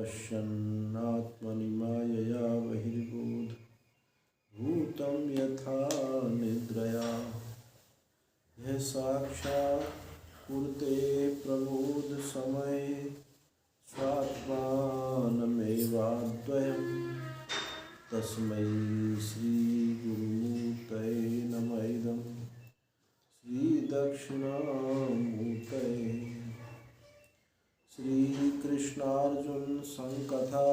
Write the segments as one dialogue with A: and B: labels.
A: पश्यन्नात्मनि मायया बहिर्बोध भूतं यथा निद्रया यः साक्षात् कुरुते प्रबोध समये स्वात्मानमेवाद्वयम् तस्मै श्रीगुरुमूर्तये नमः इदं श्रीदक्षिणामूर्तये। श्रीकृष्णार्जुन संकथा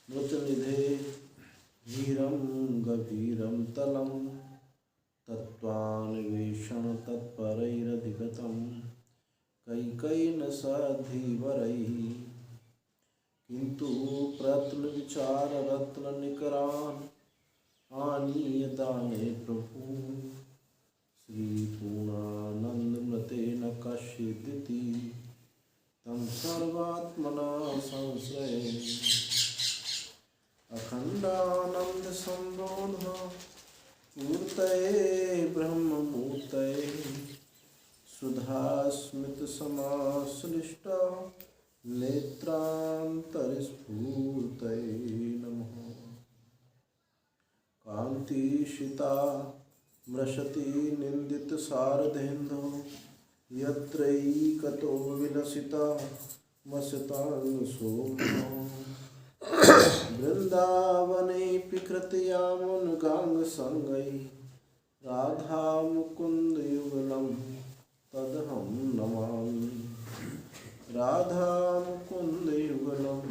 A: मृतनिधे धीरं गभीरं तलं तत्त्वान्वेषण तत्परैरधिगतं कैकेयेन सधीवरैः किन्तु प्रत्नविचाररत्ननिकरान् आनीय दाने प्रभु श्रीपूर्णानन्दमृतेन कश्चिदिति तं सर्वात्मना संश्रये अखण्डानन्दसम्बोध मूर्तये ब्रह्ममूर्तये सुधास्मितसमाश्लिष्टा नेत्रान्तरस्फूर्तये नमः। कान्तिशिता मृशति निन्दितशारदेन्दो यत्रैकतो विलसिता मस्तान्सोमो वृन्दावनेऽपि कृतयामुनगाङ्गसङ्गै राधामुकुन्दयुगलं तदहं नमामि राधामुकुन्दयुगलं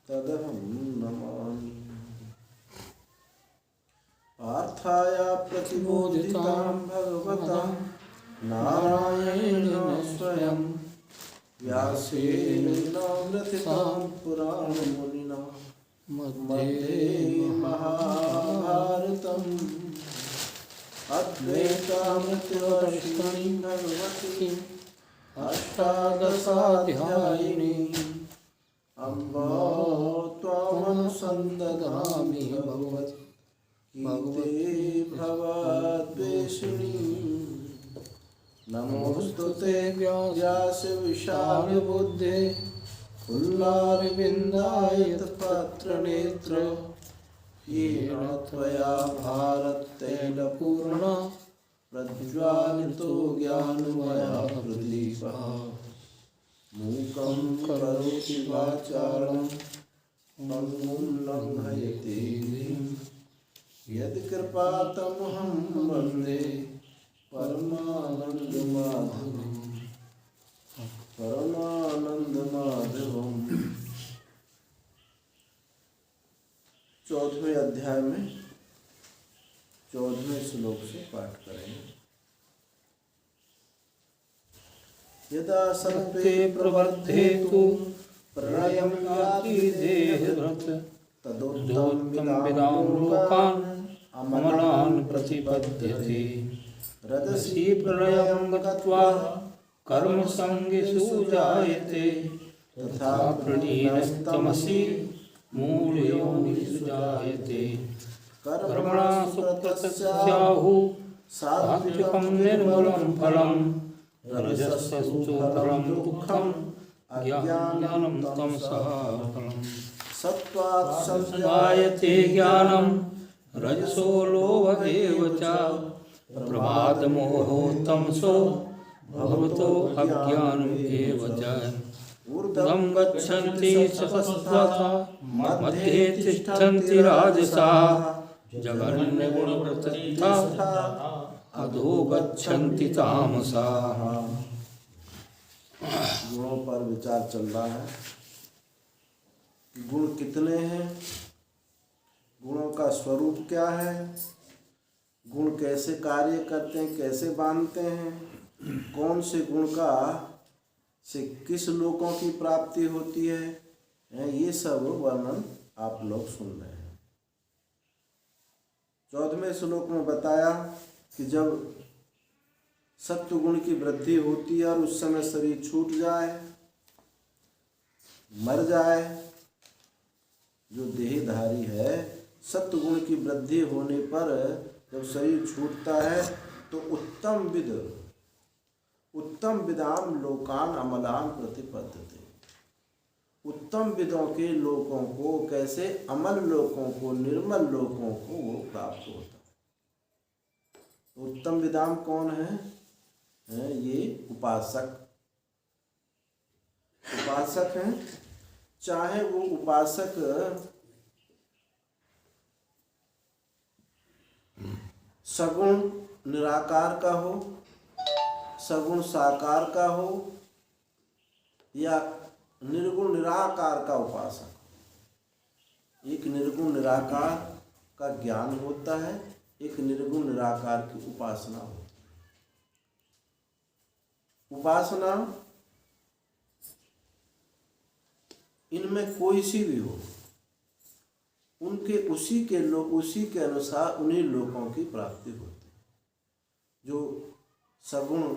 A: तदहं नमामि। पार्थाय प्रतिबोधितां भगवता नारायणेन स्वयं व्यासेन ग्रथितां पुराणमुनिना मध्ये महाभारतम् अद्वैतामृतवर्षिणीं भगवतीम् अष्टादशाध्यायिनी अम्ब त्वामनुसन्दधामि भगवती भवद्वेषिणी। नमोस्तुते व्यासविशालबुद्धे फुल्लारविन्दायतपत्रनेत्र येन त्वया भारततैलपूर्णा प्रज्वालितो ज्ञानमया प्रदीपः मूकं करोति वाचालं पङ्गुं लङ्घयते गिरिं यत्कृपातमहं वन्दे परमानंदमाधवम्। 14वें अध्याय में 14वें श्लोक से पाठ करेंगे। यदा सर्पे प्रवर्धेतु प्रलयं याति देहभृत् तदोत्तमविदां लोकान् अमलान् प्रतिपद्यते रजसी प्रलयं गत्वा कर्मसङ्गेषु जायते तथा प्रलीनस्तमसि मूढयोनिषु जायते कर्मणा सुकृतस्याहुः सात्विकं निर्मलं फलं रजसस्तु परं दुःखम् अज्ञानं तमसः फलम् सत्त्वात् संजायते ज्ञानं रजसो लोभ एव च प्रमादमोहो तमसो भवतो अज्ञानम् एव च ऊर्ध्वं गच्छन्ति सतस्ततः मध्ये तिष्ठन्ति राजसाः जघन्यगुणप्रवृत्ताः अधो गच्छन्ति तामसाः। गुणों पर विचार चल रहा है। गुण कितने हैं, गुणों का स्वरूप क्या है, गुण कैसे कार्य करते हैं, कैसे बांधते हैं, कौन से गुण का से किस लोकों की प्राप्ति होती है, ये सब वर्णन आप लोग सुन रहे हैं। 14वें श्लोक में बताया कि जब सत्व गुण की वृद्धि होती है और उस समय शरीर छूट जाए, मर जाए, जो देहधारी है, सत्व गुण की वृद्धि होने पर जब शरीर छूटता है तो उत्तम विदाम लोकान अमलान प्रतिपद्यते, उत्तम विदों के लोकों को, कैसे अमल लोकों को, निर्मल लोकों को वो प्राप्त होता है। तो उत्तम विदाम कौन है ये उपासक। उपासक हैं, चाहे वो उपासक सगुण निराकार का हो, सगुण साकार का हो, या निर्गुण निराकार का उपासक। एक निर्गुण निराकार का ज्ञान होता है, एक निर्गुण निराकार की उपासना होती है। उपासना इनमें कोई सी भी हो, उनके उसी के अनुसार उन्हीं लोकों की प्राप्ति होती है। जो सगुण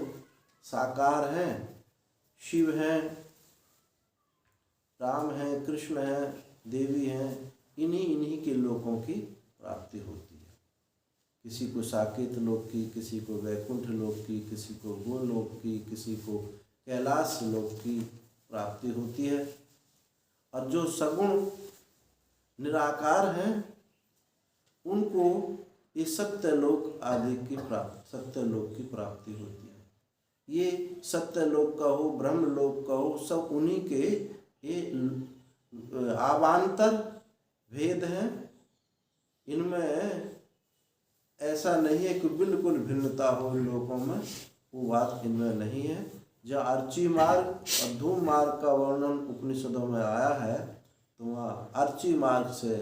A: साकार हैं, शिव हैं, राम हैं, कृष्ण हैं, देवी हैं, इन्हीं के लोकों की प्राप्ति होती है। किसी को साकेत लोक की, किसी को वैकुंठ लोक की, किसी को गोलोक की, किसी को कैलाश लोक की प्राप्ति होती है। और जो सगुण निराकार हैं उनको ये सत्यलोक आदि की प्राप्ति, सत्यलोक की प्राप्ति होती है। ये सत्यलोक का हो, ब्रह्मलोक का हो, सब उन्हीं के ये आवांतर भेद हैं। इनमें ऐसा नहीं है कि बिल्कुल भिन्नता हो इन लोकों में, वो बात इनमें नहीं है। जहाँ अर्ची मार्ग और धूम मार्ग का वर्णन उपनिषदों में आया है, तो वहाँ अर्ची मार्ग से,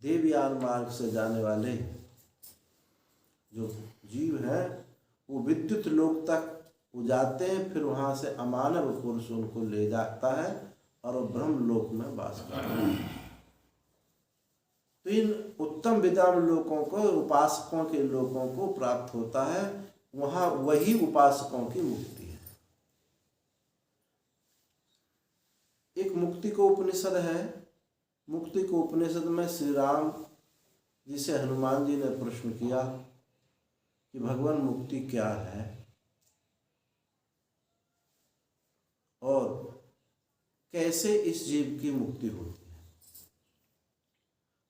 A: देवयान मार्ग से जाने वाले जो जीव हैं वो विद्युत लोक तक वो जाते हैं, फिर वहाँ से अमानव पुरुष उनको ले जाता है और वो ब्रह्म लोक में वास करता है। तो इन उत्तम विदाम लोकों को, उपासकों के लोकों को प्राप्त होता है। वहाँ वही उपासकों की मुक्ति है। एक मुक्ति को उपनिषद है। मुक्ति को उपनिषद में श्री राम जी से हनुमान जी ने प्रश्न किया कि भगवान मुक्ति क्या है और कैसे इस जीव की मुक्ति होती है।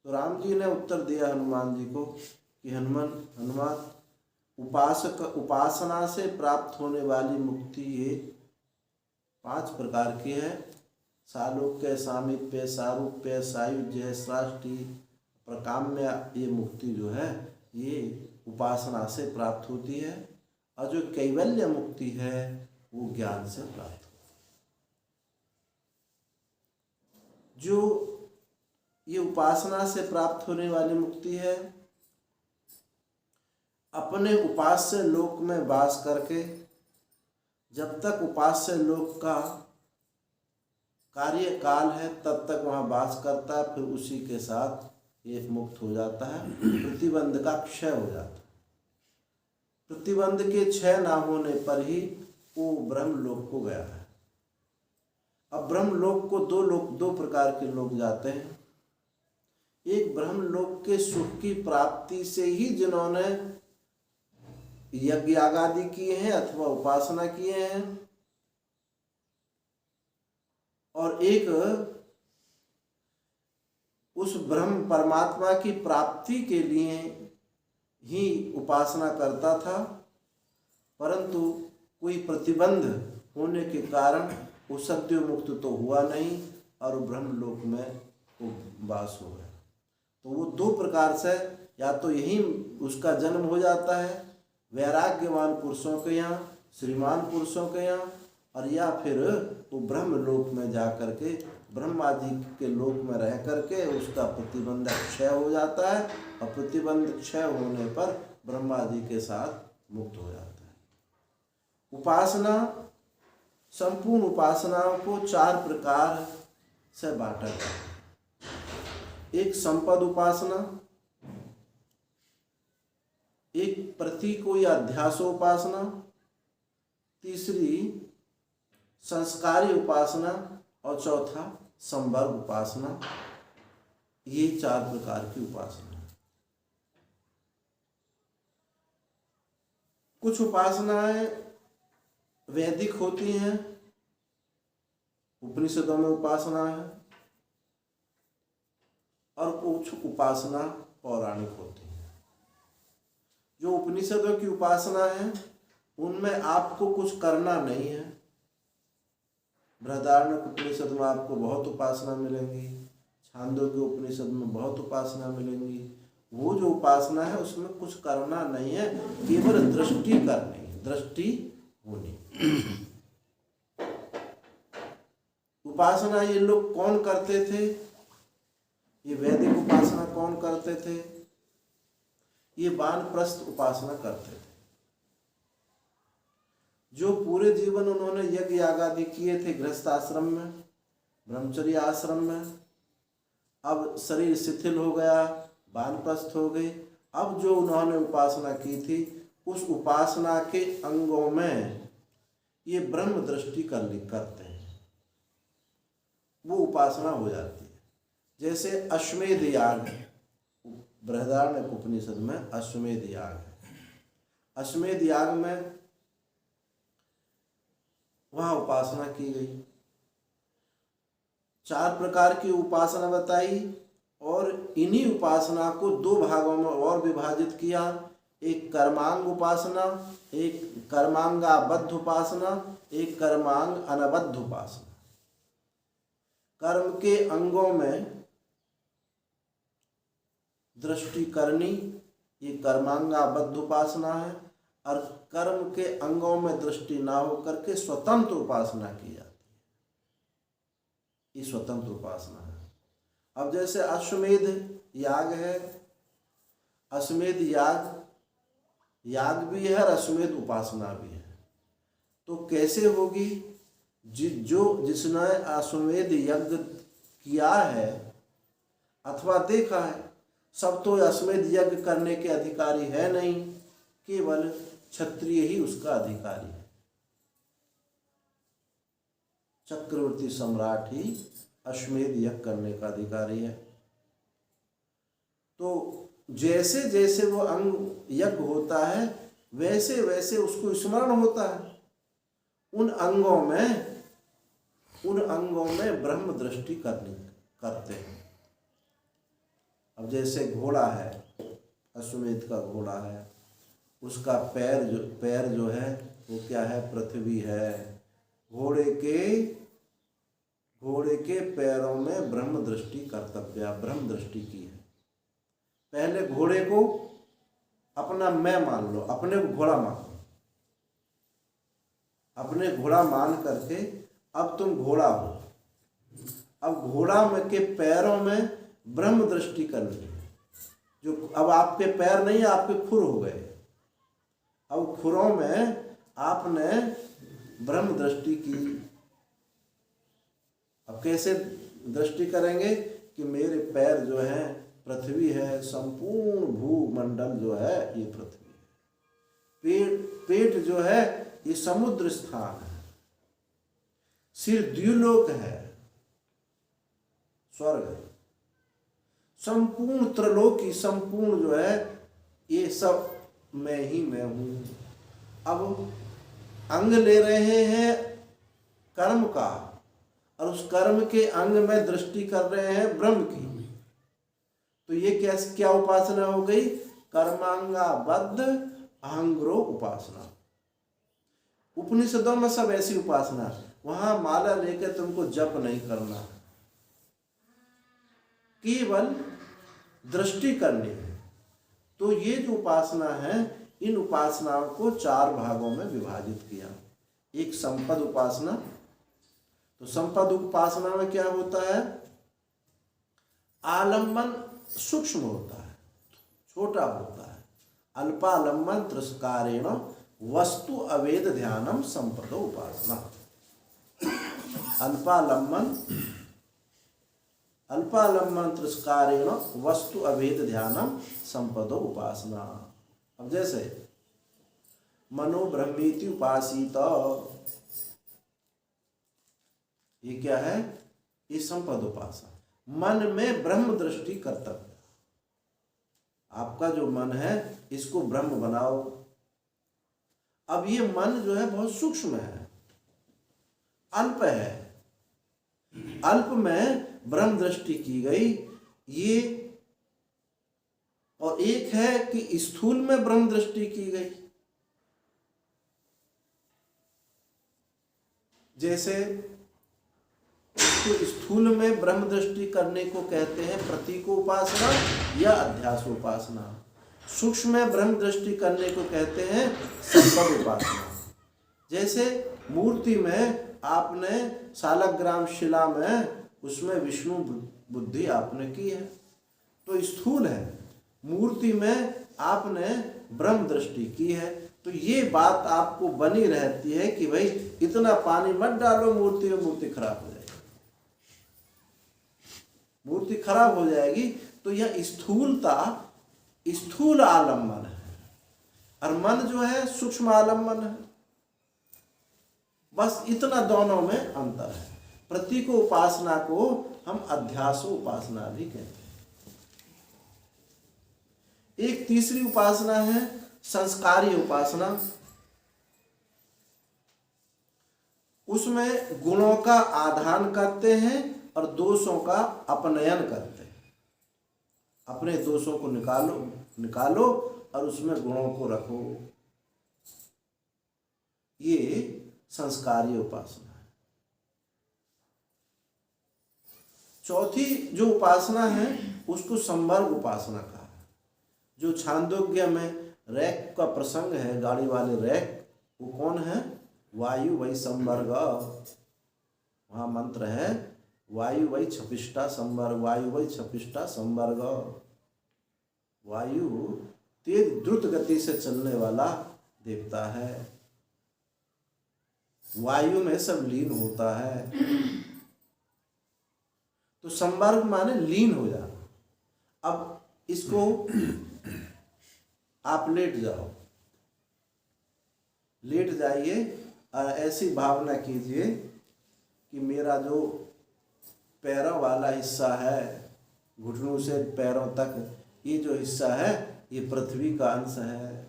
A: तो राम जी ने उत्तर दिया हनुमान जी को कि हनुमान उपासना से प्राप्त होने वाली मुक्ति ये 5 प्रकार की है। सालोक्य, सामीप्य, सारूप्य, सायुज्य, सृष्टि, प्रकाम्य, ये मुक्ति जो है ये उपासना से प्राप्त होती है। और जो कैवल्य मुक्ति है वो ज्ञान से प्राप्त होती है। जो ये उपासना से प्राप्त होने वाली मुक्ति है, अपने उपास्य लोक में वास करके जब तक उपास्य लोक का कार्य काल है तब तक वहाँ वास करता है, फिर उसी के साथ ये मुक्त हो जाता है। प्रतिबंध का क्षय हो जाता है। प्रतिबंध के क्षय ना होने पर ही वो ब्रह्मलोक को गया है। अब ब्रह्मलोक को दो प्रकार के लोग जाते हैं। एक ब्रह्मलोक के सुख की प्राप्ति से ही जिन्होंने यज्ञ आदि किए हैं अथवा उपासना किए हैं, और एक उस ब्रह्म परमात्मा की प्राप्ति के लिए ही उपासना करता था, परंतु कोई प्रतिबंध होने के कारण वो सद्यो मुक्त तो हुआ नहीं और ब्रह्मलोक में वो वास हो गया। तो वो 2 प्रकार से, या तो यही उसका जन्म हो जाता है वैराग्यवान पुरुषों के यहाँ, श्रीमान पुरुषों के यहाँ, और या फिर वो ब्रह्म लोक में जा करके, ब्रह्मा जी के लोक में रह करके उसका प्रतिबंध क्षय हो जाता है, और प्रतिबंध क्षय होने पर ब्रह्मा जी के साथ मुक्त हो जाता है। उपासना, संपूर्ण उपासनाओं को 4 प्रकार से बांटा जाता है। एक संपद उपासना, एक प्रतीको या अध्यासोपासना, तीसरी संस्कारी उपासना, और चौथा संवर्ग उपासना। ये 4 प्रकार की उपासना है। कुछ उपासनाएं वैदिक होती हैं उपनिषदों में उपासना है और कुछ उपासना पौराणिक होती है। जो उपनिषदों की उपासना है उनमें आपको कुछ करना नहीं है। बृहदारण्यक उपनिषद में आपको बहुत उपासना मिलेंगी, छांदोग्य उपनिषद में बहुत उपासना मिलेंगी। वो जो उपासना है उसमें कुछ करना नहीं है, केवल दृष्टि करनी, दृष्टि होनी। उपासना ये लोग कौन करते थे? ये वैदिक उपासना कौन करते थे? ये वानप्रस्थ उपासना करते थे। जो पूरे जीवन उन्होंने यज्ञ याग आदि किए थे गृहस्थ आश्रम में, ब्रह्मचर्य आश्रम में, अब शरीर शिथिल हो गया, वानप्रस्थ हो गए। अब जो उन्होंने उपासना की थी उस उपासना के अंगों में ये ब्रह्म दृष्टि करते हैं, वो उपासना हो जाती है। जैसे अश्वमेध याग, बृहदारण्यक उपनिषद में अश्वमेध याग है। अश्वमेध याग में वहाँ उपासना की गई, 4 प्रकार की उपासना बताई और इन्हीं उपासना को 2 भागों में और विभाजित किया। एक कर्मांग उपासना, एक कर्मांगाबद्ध उपासना, एक कर्मांग अनबद्ध उपासना। कर्म के अंगों में दृष्टि करनी, ये कर्मांगाबद्ध उपासना है, और कर्म के अंगों में दृष्टि ना हो करके स्वतंत्र उपासना की जाती है, ये स्वतंत्र उपासना है। अब जैसे अश्वमेध याग है, अश्वमेध याग भी है और अश्वमेध उपासना भी है। तो कैसे होगी? जिसने अश्वमेध यज्ञ किया है अथवा देखा है, सब तो अश्वमेध यज्ञ करने के अधिकारी है नहीं, केवल क्षत्रिय ही उसका अधिकारी है। चक्रवर्ती सम्राट ही अश्वमेध यज्ञ करने का अधिकारी है। तो जैसे जैसे वो अंग यज्ञ होता है वैसे वैसे उसको स्मरण होता है। उन अंगों में ब्रह्म दृष्टि करते हैं। अब जैसे घोड़ा है, अश्वमेध का घोड़ा है, उसका पैर जो है वो क्या है? पृथ्वी है। घोड़े के पैरों में ब्रह्म दृष्टि कर्तव्य, ब्रह्म दृष्टि की है। पहले घोड़े को अपना मैं मान लो, अपने को घोड़ा मान लो, अपने घोड़ा मान करके अब तुम घोड़ा हो। अब घोड़ा में के पैरों में ब्रह्म दृष्टि करनी है। जो अब आपके पैर नहीं, आपके खुर हो गए। अब खुरों में आपने ब्रह्म दृष्टि की। अब कैसे दृष्टि करेंगे कि मेरे पैर जो है पृथ्वी है, संपूर्ण भूमंडल जो है ये पृथ्वी है। पेट जो है ये समुद्र स्थान है। सिर द्युलोक है, स्वर्ग है। संपूर्ण त्रिलोकी, संपूर्ण जो है ये सब मैं ही मैं हूँ। अब अंग ले रहे हैं कर्म का और उस कर्म के अंग में दृष्टि कर रहे हैं ब्रह्म की। तो ये क्या उपासना हो गई? कर्मांगाबद्ध अहंग्रो उपासना। उपनिषदों में सब ऐसी उपासना। वहां माला लेकर तुमको जप नहीं करना, केवल दृष्टि करनी है। तो ये जो उपासना है, इन उपासनाओं को 4 भागों में विभाजित किया। एक संपद उपासना। तो संपद उपासना में क्या होता है? आलम्बन सूक्ष्म होता है, छोटा होता है। अल्पालम्बन तिरस्कारेण वस्तु अवेद ध्यानम संपद उपासना। अल्पालम्बन तिरस्कारेण वस्तु अवेद ध्यानम संपद उपासना। अब जैसे मनो ब्रह्मेति उपासित, ये क्या है? ये संपद उपासना। मन में ब्रह्म दृष्टि कर्तव्य। आपका जो मन है इसको ब्रह्म बनाओ। अब ये मन जो है बहुत सूक्ष्म है, अल्प है, अल्प में ब्रह्म दृष्टि की गई ये, और एक है कि स्थूल में ब्रह्म दृष्टि की गई। जैसे तो स्थूल में ब्रह्म दृष्टि करने को कहते हैं प्रतीकोपासना या अध्यासोपासना। सूक्ष्म में ब्रह्म दृष्टि करने को कहते हैं संबंध उपासना। जैसे मूर्ति में आपने सालग्राम शिला में उसमें विष्णु बुद्धि आपने की है तो स्थूल है, मूर्ति में आपने ब्रह्म दृष्टि की है तो ये बात आपको बनी रहती है कि भाई इतना पानी मत डालो मूर्ति में, मूर्ति खराब हो जाएगी, मूर्ति खराब हो जाएगी। तो यह स्थूलता स्थूल आलम्बन है और मन जो है सूक्ष्म आलम्बन है। बस इतना दोनों में अंतर है। प्रतीक उपासना को हम अध्यासो उपासना भी कहते हैं। एक तीसरी उपासना है संस्कारी उपासना। उसमें गुणों का आधान करते हैं और दोषों का अपनयन करते हैं। अपने दोषों को निकालो और उसमें गुणों को रखो, ये संस्कारी उपासना है। चौथी जो उपासना है उसको संवर्ग उपासना कहा। जो छांदोग्य में रैक का प्रसंग है, गाड़ी वाले रैक, वो कौन है? वायु वही संवर्ग। वहाँ मंत्र है वायु वही छपिष्टा संवर्ग, वायु वही छपिष्टा संवर्ग। वायु तेज द्रुत गति से चलने वाला देवता है, वायु में सब लीन होता है। तो संवर्ग माने लीन हो जाना। अब इसको आप लेट जाओ, लेट जाइए और ऐसी भावना कीजिए कि मेरा जो पैरों वाला हिस्सा है, घुटनों से पैरों तक, ये जो हिस्सा है ये पृथ्वी का अंश है।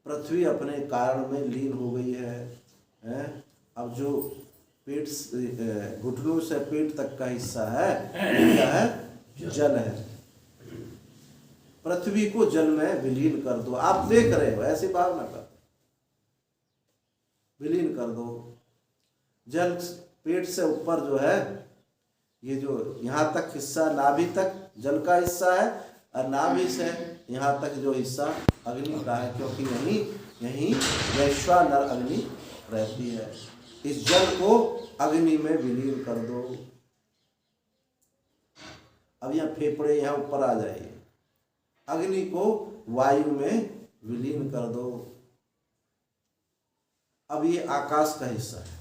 A: पृथ्वी अपने कारण में लीन हो गई है। अब जो पेट घुटनों से पेट तक का हिस्सा है क्या है? जल है। पृथ्वी को जल में विलीन कर दो। आप देख रहे हो, ऐसी भावना कर, विलीन कर दो। जल पेट से ऊपर जो है, ये जो यहाँ तक हिस्सा नाभि तक जल का हिस्सा है और नाभि से यहाँ तक जो हिस्सा अग्नि का है, क्योंकि यहीं वैश्वानर अग्नि रहती है। इस जल को अग्नि में विलीन कर दो। अब यहाँ फेफड़े यहाँ ऊपर आ जाइए, अग्नि को वायु में विलीन कर दो। अब ये आकाश का हिस्सा है,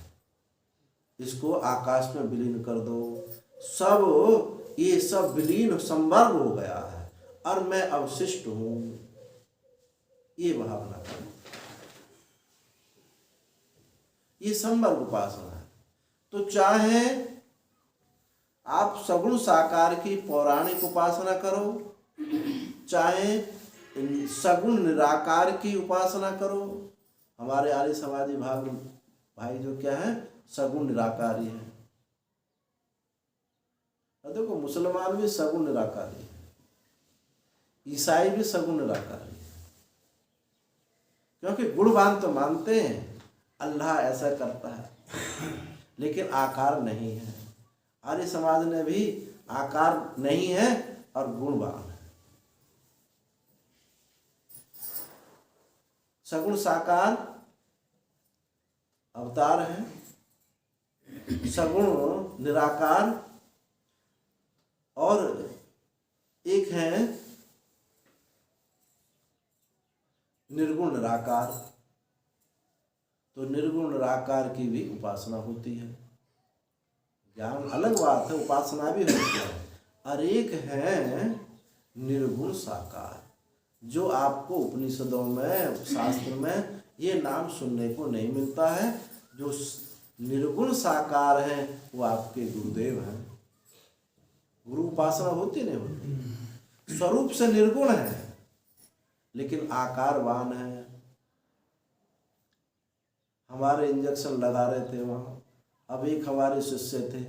A: इसको आकाश में विलीन कर दो। सब ये सब विलीन संवर्ग हो गया है और मैं अवशिष्ट हूं, ये भावना करो। ये संवर्ग उपासना है। तो चाहे आप सगुण साकार की पौराणिक उपासना करो, चाहे सगुण निराकार की उपासना करो। हमारे आर्य समाजी भाई जो क्या है, सगुण निराकारी है। देखो मुसलमान भी सगुण निराकारी है, ईसाई भी सगुण निराकारी है, क्योंकि गुणवान तो मानते हैं अल्लाह ऐसा करता है लेकिन आकार नहीं है। आर्य समाज ने भी आकार नहीं है और गुणवान है। सगुण साकार अवतार है, सगुण निराकार और एक है निर्गुण निराकार। तो निर्गुण निराकार की भी उपासना होती है। ज्ञान अलग बात है, उपासना भी होती है। और एक है निर्गुण साकार, जो आपको उपनिषदों में शास्त्र में ये नाम सुनने को नहीं मिलता है। जो निर्गुण साकार हैं वो आपके गुरुदेव हैं। गुरु उपासना होती नहीं होती, स्वरूप से निर्गुण है लेकिन आकारवान है। हमारे इंजेक्शन लगा रहे थे वहाँ, अब एक हमारे शिष्य थे,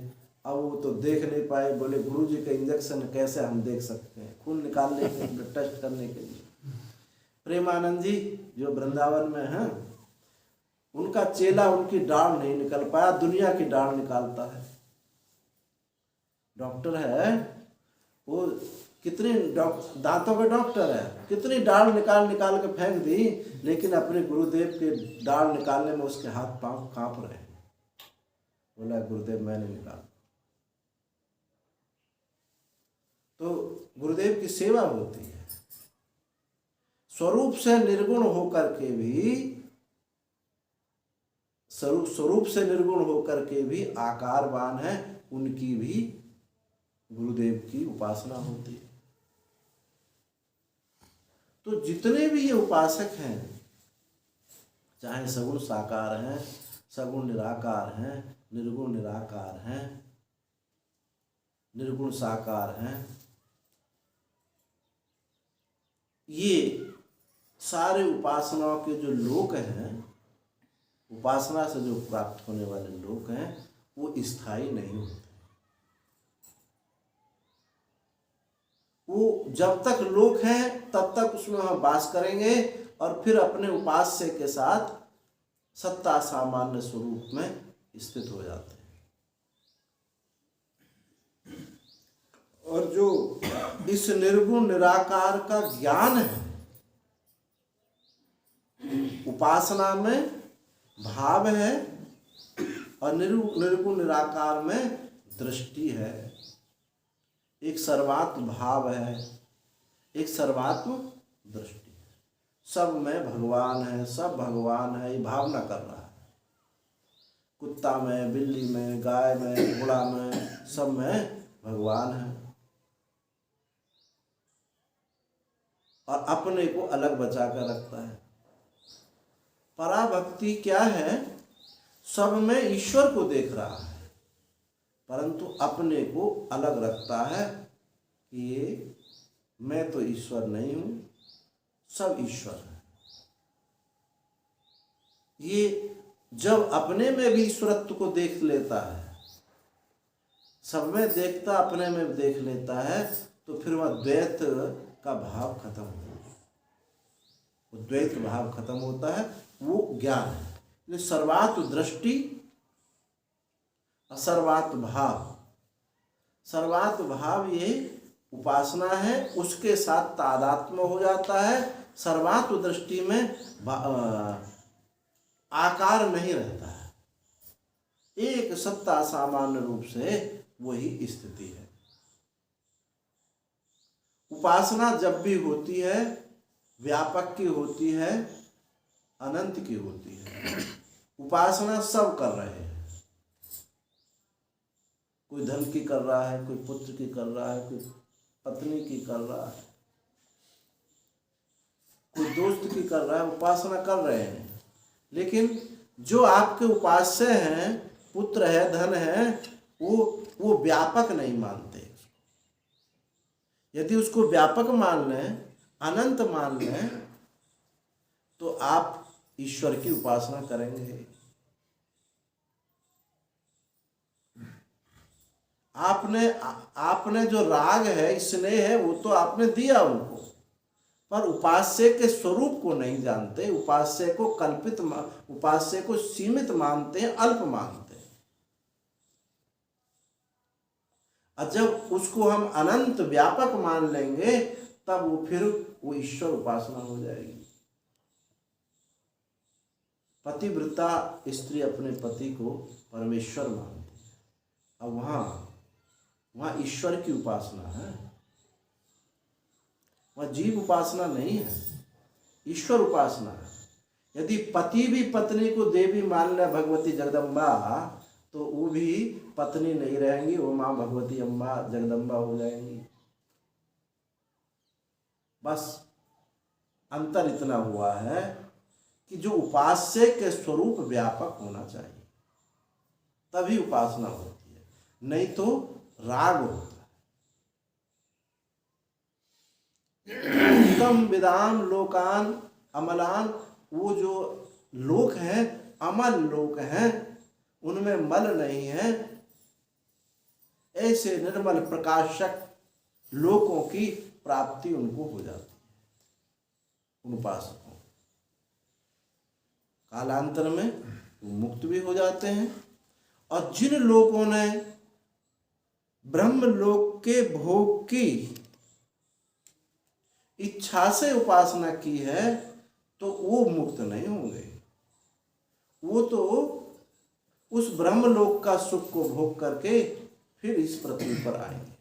A: अब वो तो देख नहीं पाए, बोले गुरुजी का इंजेक्शन कैसे हम देख सकते हैं, खून निकालने के लिए, टेस्ट करने के लिए। प्रेमानंद जी जो वृंदावन में हैं, उनका चेला उनकी डाढ़ नहीं निकल पाया, दुनिया की डाढ़ निकालता है, डॉक्टर है वो, कितनी दांतों का डॉक्टर है, कितनी डाढ़ निकाल निकाल के फेंक दी, लेकिन अपने गुरुदेव के डाढ़ निकालने में उसके हाथ पांव कांप रहे। बोला गुरुदेव मैंने निकाला। तो गुरुदेव की सेवा होती है। स्वरूप से निर्गुण होकर के भी, स्वरूप से निर्गुण होकर के भी आकारवान है, उनकी भी गुरुदेव की उपासना होती है। तो जितने भी ये उपासक हैं, चाहे सगुण साकार हैं, सगुण निराकार हैं, निर्गुण निराकार हैं, निर्गुण साकार हैं, ये सारे उपासनाओं के जो लोक हैं, उपासना से जो प्राप्त होने वाले लोक हैं, वो स्थायी नहीं होते। वो जब तक लोक हैं तब तक उसमें हम वास करेंगे और फिर अपने उपास्य के साथ सत्ता सामान्य स्वरूप में स्थित हो जाते हैं। और जो इस निर्गुण निराकार का ज्ञान है, उपासना में भाव है और निर्गुण निराकार में दृष्टि है, एक सर्वात्म भाव है, एक सर्वात्म दृष्टि है। सब में भगवान है, सब भगवान है, ये भावना कर रहा है। कुत्ता में, बिल्ली में, गाय में, घोड़ा में, सब में भगवान है और अपने को अलग बचा कर रखता है। पराभक्ति क्या है? सब में ईश्वर को देख रहा है परंतु अपने को अलग रखता है कि ये मैं तो ईश्वर नहीं हूं, सब ईश्वर है। ये जब अपने में भी ईश्वरत्व को देख लेता है, सब में देखता अपने में देख लेता है, तो फिर वह द्वैत का भाव खत्म होता है। वो द्वैत भाव खत्म होता है, वो ज्ञान है। सर्वात्म दृष्टि, सर्वात्म भाव, सर्वात्म भाव ये उपासना है, उसके साथ तादात्म्य हो जाता है। सर्वात्म दृष्टि में आकार नहीं रहता है, एक सत्ता सामान्य रूप से वही स्थिति है। उपासना जब भी होती है, व्यापक की होती है, अनंत की होती है। उपासना सब कर रहे हैं, कोई धन की कर रहा है, कोई पुत्र की कर रहा है, कोई पत्नी की कर रहा है, कोई दोस्त की कर रहा है, उपासना कर रहे हैं। लेकिन जो आपके उपास्य हैं, पुत्र है, धन है, वो व्यापक नहीं मानते। यदि उसको व्यापक मान लें, अनंत मान लें, तो आप ईश्वर की उपासना करेंगे। आपने जो राग है, स्नेह है, वो तो आपने दिया उनको, पर उपास्य के स्वरूप को नहीं जानते। उपास्य को कल्पित, उपास्य को सीमित मानते हैं, अल्प मानते हैं। और जब उसको हम अनंत व्यापक मान लेंगे, तब वो फिर वो ईश्वर उपासना हो जाएगी। पतिव्रता स्त्री अपने पति को परमेश्वर मानती है। अब वहाँ ईश्वर की उपासना है, वह जीव उपासना नहीं है, ईश्वर उपासना है। यदि पति भी पत्नी को देवी मान ले, भगवती जगदम्बा, तो वो भी पत्नी नहीं रहेंगी, वो माँ भगवती अम्बा जगदम्बा हो जाएंगी। बस अंतर इतना हुआ है कि जो उपास्य के स्वरूप व्यापक होना चाहिए, तभी उपासना होती है, नहीं तो राग होता है। उत्तम विदाम लोकान अमलान, वो जो लोक हैं, अमल लोक हैं, उनमें मल नहीं है, ऐसे निर्मल प्रकाशक लोकों की प्राप्ति उनको हो जाती है, उन उपासकों। कालांतर में वो मुक्त भी हो जाते हैं। और जिन लोगों ने ब्रह्मलोक के भोग की इच्छा से उपासना की है तो वो मुक्त नहीं होंगे, वो तो उस ब्रह्मलोक का सुख को भोग करके फिर इस पृथ्वी पर आएंगे।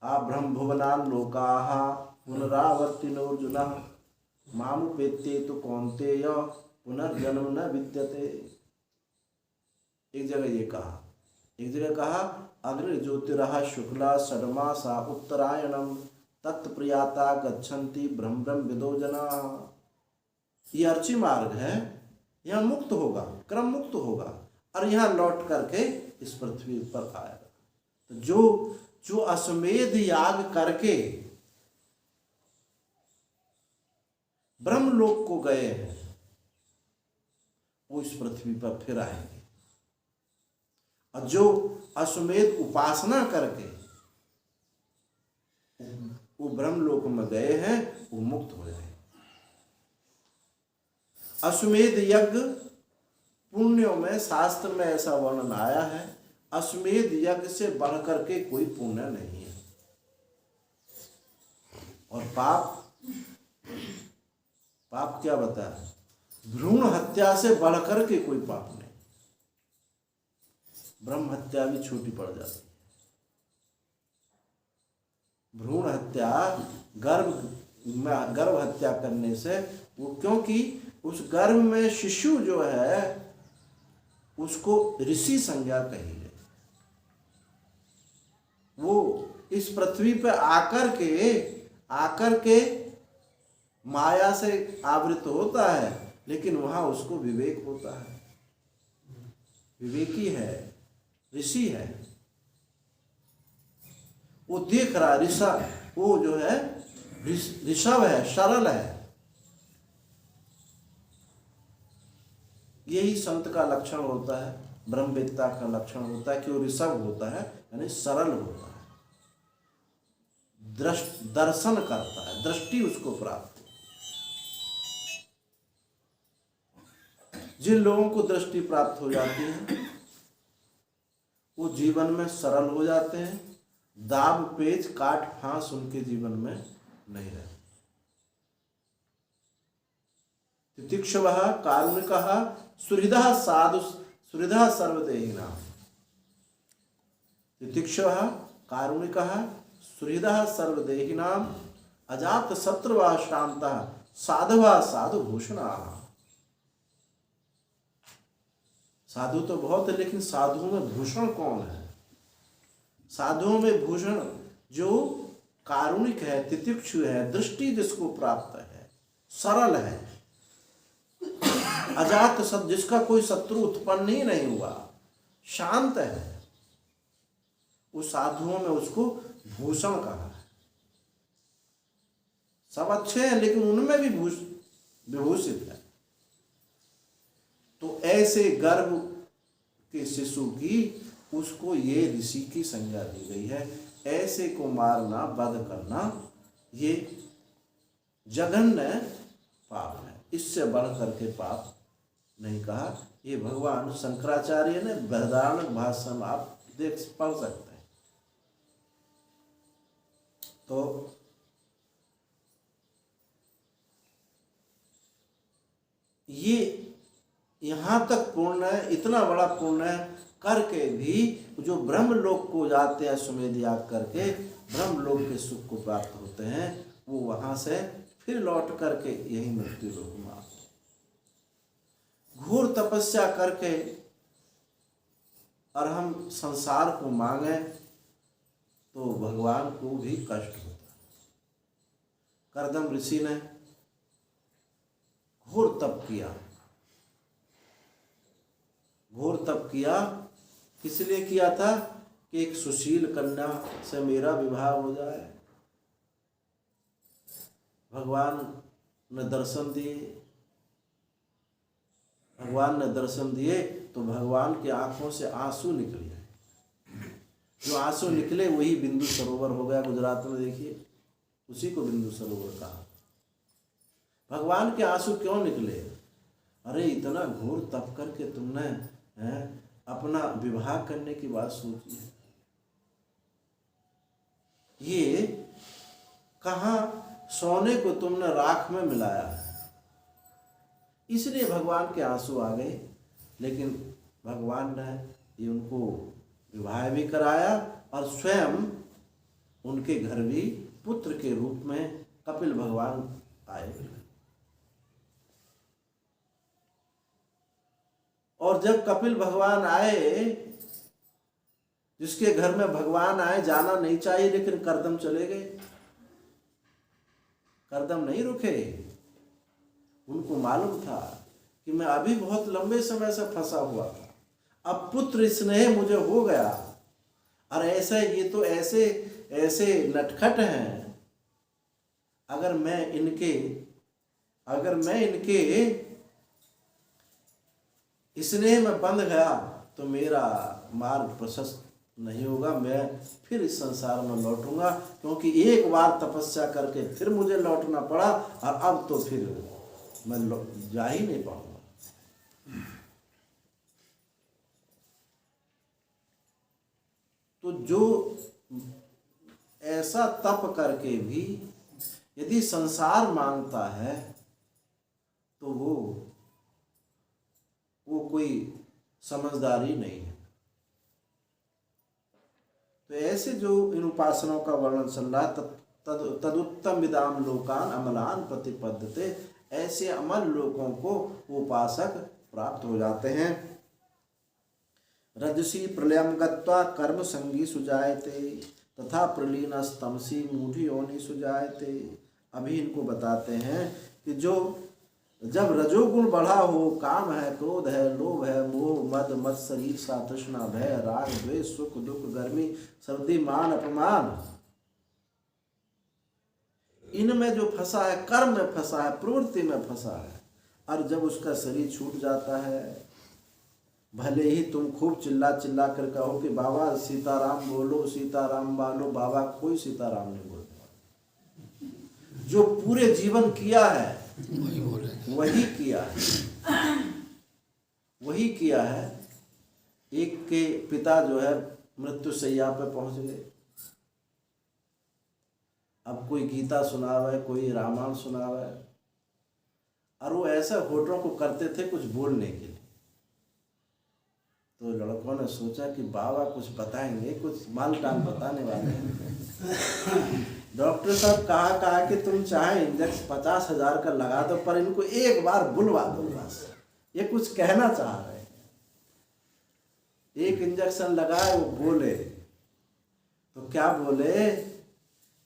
A: आ ब्रह्म भुवनान लोकाः पुनरावर्तिनोर्जुनः मामुपेत्ये तु कौन्तेय पुनर्जन्म न विद्यते। एक जगह ये कहा, एक जगह कहा अग्नि ज्योतिरः शुक्ला षड्मासा उत्तरायणम तत्प्रियाता गच्छन्ति ब्रह्म ब्रह्म विदो जनाः। ये अर्ची मार्ग है, यहाँ मुक्त होगा, क्रम मुक्त होगा और यहाँ लौट करके इस पृथ्वी पर आएगा। तो जो अश्वमेध याग करके ब्रह्मलोक को गए हैं वो इस पृथ्वी पर फिर आएंगे, और जो अश्वमेध उपासना करके वो ब्रह्मलोक में गए हैं वो मुक्त हो जाएंगे। अश्वमेध यज्ञ पुण्यों में शास्त्र में ऐसा वर्णन आया है, अश्वमेध यज्ञ से बढ़ करके कोई पुण्य नहीं है। और पाप क्या बताया, भ्रूण हत्या से बढ़ करके कोई पाप नहीं। ब्रह्म हत्या भी छोटी पड़ जाती है। भ्रूण हत्या गर्भ हत्या करने से वो, क्योंकि उस गर्भ में शिशु जो है उसको ऋषि संज्ञा कही गई। वो इस पृथ्वी पे आकर के माया से आवृत होता है, लेकिन वहां उसको विवेक होता है, विवेकी है, ऋषि है। वो देख रहा ऋषभ, वो जो है ऋषभ है, सरल है। यही संत का लक्षण होता है, ब्रह्मवेत्ता का लक्षण होता है कि वो ऋषभ होता है, यानी सरल होता है, दर्शन करता है, दृष्टि उसको प्राप्त। जिन लोगों को दृष्टि प्राप्त हो जाती है वो जीवन में सरल हो जाते हैं, दाब पेच काट फांस उनके जीवन में नहीं रहती। तितिक्षवः कारुणिकः सुहृदः साधु सुहृदः सर्वदेहिनां। तितिक्षवः कारुणिकः सुहृदः सर्वदेहिनां अजात शत्रुवः शान्तः साधवः साधुभूषणाः। साधु तो बहुत है, लेकिन साधुओं में भूषण कौन है? साधुओं में भूषण जो कारुणिक है, तितिक्षु है, दृष्टि जिसको प्राप्त है, सरल है, अजात शत्रु, जिसका कोई शत्रु उत्पन्न ही नहीं हुआ, शांत है, उस साधुओं में उसको भूषण कहा है। सब अच्छे हैं लेकिन उनमें भी विभूषित है। तो ऐसे गर्भ के शिशु की उसको ये ऋषि की संज्ञा दी गई है। ऐसे को मारना, वध करना ये जघन्य पाप है, इससे बढ़ करके पाप नहीं कहा। ये भगवान शंकराचार्य ने बृहदारण्यक भाष्य में आप पढ़ सकते हैं। तो ये यहाँ तक पुण्य है, इतना बड़ा पुण्य करके भी जो ब्रह्मलोक को जाते हैं अश्वमेध याग करके, ब्रह्मलोक के सुख को प्राप्त होते हैं, वो वहां से फिर लौट करके यही मृत्यु लोक में आते हैं। घोर तपस्या करके और हम संसार को मांगे तो भगवान को भी कष्ट होता है। करदम ऋषि ने घोर तप किया, घोर तप किया, किस लिए किया था कि एक सुशील कन्या से मेरा विवाह हो जाए। भगवान ने दर्शन दिए, भगवान ने दर्शन दिए तो भगवान की आंखों से आंसू निकले। जो आंसू निकले वही बिंदु सरोवर हो गया। गुजरात में देखिए, उसी को बिंदु सरोवर कहा। भगवान के आंसू क्यों निकले? अरे इतना घोर तप करके तुमने अपना विवाह करने की बात सोची है, ये कहाँ सोने को तुमने राख में मिलाया है, इसलिए भगवान के आंसू आ गए। लेकिन भगवान ने ये उनको विवाह भी कराया और स्वयं उनके घर भी पुत्र के रूप में कपिल भगवान आए। और जब कपिल भगवान आए, जिसके घर में भगवान आए जाना नहीं चाहिए, लेकिन कर्दम चले गए, कर्दम नहीं रुके। उनको मालूम था कि मैं अभी बहुत लंबे समय से फंसा हुआ था, अब पुत्र स्नेह मुझे हो गया, और ऐसे ये तो ऐसे ऐसे नटखट हैं, अगर मैं इनके स्नेह में बंध गया तो मेरा मार्ग प्रशस्त नहीं होगा, मैं फिर इस संसार में लौटूंगा, क्योंकि एक बार तपस्या करके फिर मुझे लौटना पड़ा, और अब तो फिर मैं जा ही नहीं पाऊंगा। तो जो ऐसा तप करके भी यदि संसार मांगता है तो वो कोई समझदारी नहीं है। तो ऐसे जो इन उपासनाओं का वर्णन चल रहा है, तदुत्तम विदाम लोकान अमलान प्रतिपद्यते, ऐसे अमल लोगों को उपासक प्राप्त हो जाते हैं। रजसी प्रलयम गत्वा कर्म संगी सुजायते तथा प्रलीनस्तमसी मूढ़ी योनि सुजायते। अभी इनको बताते हैं कि जो जब रजोगुण बढ़ा हो, काम है, क्रोध है, लोभ है, मोह, मद, मत्सर, ईर्षा, तृष्णा, भय, राग, द्वेष, सुख, दुख, गर्मी, सर्दी, मान, अपमान, इनमें जो फंसा है, कर्म में फंसा है, प्रवृत्ति में फंसा है, और जब उसका शरीर छूट जाता है, भले ही तुम खूब चिल्ला चिल्ला कर कहो कि बाबा सीताराम बोलो, सीताराम बोलो, बाबा कोई सीताराम नहीं बोलते। जो पूरे जीवन किया है वही किया है। एक के पिता जो है मृत्यु शैया पे पहुंच गए, अब कोई गीता सुनावे, कोई रामायण सुनावे, और वो ऐसे होठों को करते थे कुछ बोलने के लिए। तो लड़कों ने सोचा कि बाबा कुछ बताएंगे, कुछ मालटाल बताने वाले हैं। डॉक्टर साहब कहा कि तुम चाहे इंजेक्शन 50,000 का लगा दो, पर इनको एक बार बुलवा दो, बस ये कुछ कहना चाह रहे हैं। एक इंजेक्शन लगाए, वो बोले तो क्या बोले,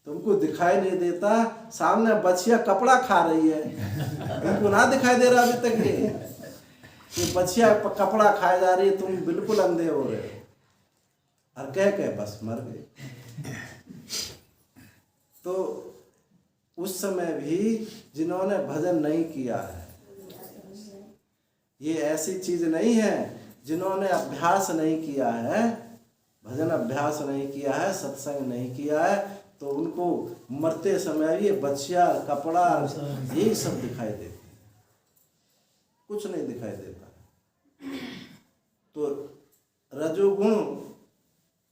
A: तुमको दिखाई नहीं देता सामने बछिया कपड़ा खा रही है, तुमको ना दिखाई दे रहा अभी तक ये बछिया कपड़ा खाए जा रही है, तुम बिल्कुल अंधे हो रहे हो। और कह बस मर गए। तो उस समय भी जिन्होंने भजन नहीं किया है, ये ऐसी चीज नहीं है, जिन्होंने अभ्यास नहीं किया है, भजन अभ्यास नहीं किया है, सत्संग नहीं किया है, तो उनको मरते समय ये बछिया कपड़ा यही सब दिखाई देते हैं, कुछ नहीं दिखाई देता। तो रजोगुण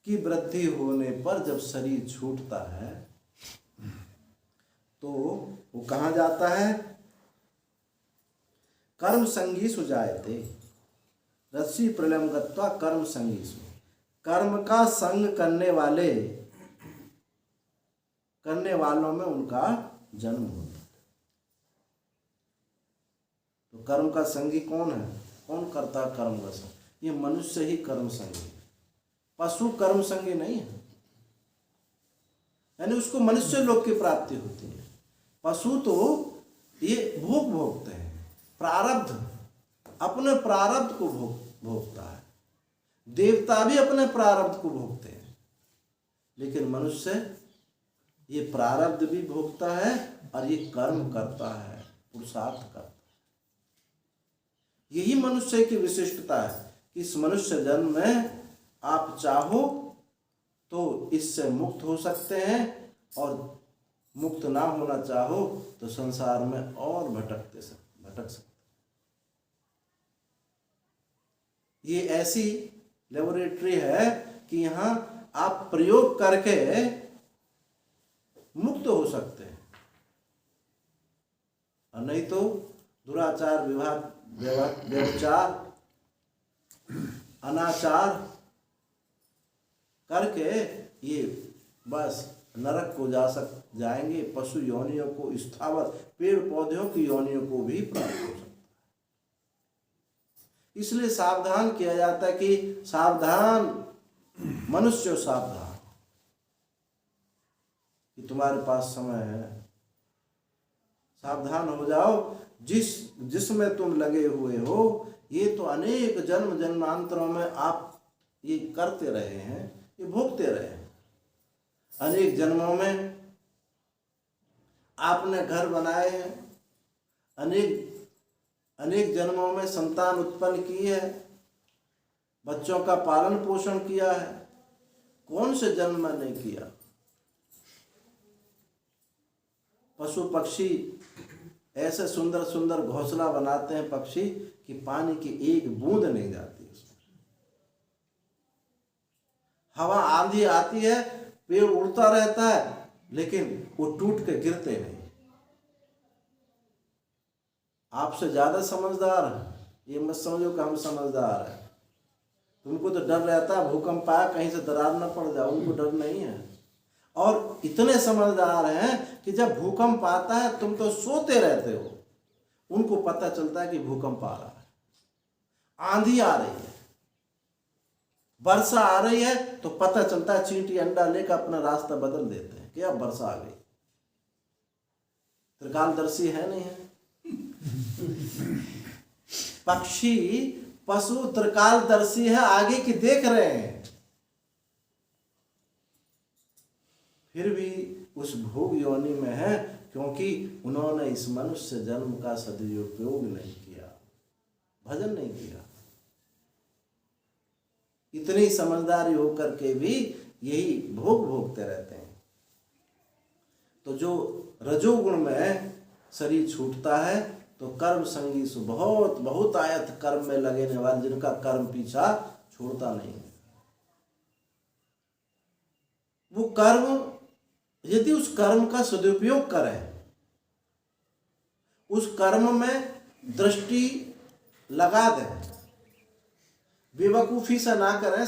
A: की वृद्धि होने पर जब शरीर छूटता है तो वो कहाँ जाता है? कर्म संगी सुजायते, रस्सी प्रलयम गत्वा कर्म संगी सु, कर्म का संग करने वालों में उनका जन्म होता है। तो कर्म का संगी कौन है? कौन करता है कर्म का संग? ये मनुष्य ही कर्म संगी, पशु कर्म संगी नहीं है, यानी उसको मनुष्य लोक की प्राप्ति होती है। पशु तो ये भोगते हैं, प्रारब्ध, अपने प्रारब्ध को भोगता है। देवता भी अपने प्रारब्ध को भोगते हैं, लेकिन मनुष्य ये प्रारब्ध भी भोगता है और ये कर्म करता है, पुरुषार्थ करता है। यही मनुष्य की विशिष्टता है कि इस मनुष्य जन्म में आप चाहो तो इससे मुक्त हो सकते हैं, और मुक्त ना होना चाहो तो संसार में और भटक सकते। ये ऐसी लेबोरेटरी है कि यहाँ आप प्रयोग करके मुक्त हो सकते हैं, और नहीं तो दुराचार, व्यभिचार, अनाचार करके ये बस नरक को जाएंगे। पशु योनियों को, स्थावर पेड़ पौधों की योनियों को भी प्राप्त हो सकता है। इसलिए सावधान किया जाता है कि सावधान मनुष्य, सावधान कि तुम्हारे पास समय है, सावधान हो जाओ। जिसमें तुम लगे हुए हो, ये तो अनेक जन्म जन्मांतरों में आप ये करते रहे हैं, ये भोगते रहे हैं। अनेक जन्मों में आपने घर बनाए हैं, अनेक जन्मों में संतान उत्पन्न की है, बच्चों का पालन पोषण किया है। कौन से जन्म में नहीं किया? पशु पक्षी ऐसे सुंदर सुंदर घोंसला बनाते हैं पक्षी कि पानी की एक बूंद नहीं जाती उसमें। हवा आंधी आती है, पेड़ उड़ता रहता है, लेकिन वो टूट के गिरते नहीं। आपसे ज्यादा समझदार है, ये मत समझो कि हम समझदार हैं। तुमको तो डर रहता है भूकंप आया कहीं से दरार न पड़ जाए, उनको डर नहीं है। और इतने समझदार हैं कि जब भूकंप आता है तुम तो सोते रहते हो, उनको पता चलता है कि भूकंप आ रहा है, आंधी आ रही है, वर्षा आ रही है, तो पता चलता है, चींटी अंडा लेकर अपना रास्ता बदल देते हैं कि अब वर्षा आ गई। त्रिकालदर्शी है नहीं है? पक्षी पशु त्रिकालदर्शी है, आगे की देख रहे हैं, फिर भी उस भोग योनि में है, क्योंकि उन्होंने इस मनुष्य जन्म का सदुपयोग नहीं किया, भजन नहीं किया। इतनी समझदारी होकर के भी यही भोग भोगते रहते हैं। तो जो रजोगुण में शरीर छूटता है, तो कर्म संगी सु बहुत आयत कर्म में लगने वाले, जिनका कर्म पीछा छोड़ता नहीं है, वो कर्म यदि उस कर्म का सदुपयोग करें, उस कर्म में दृष्टि लगा दें, बेवकूफी से ना करें,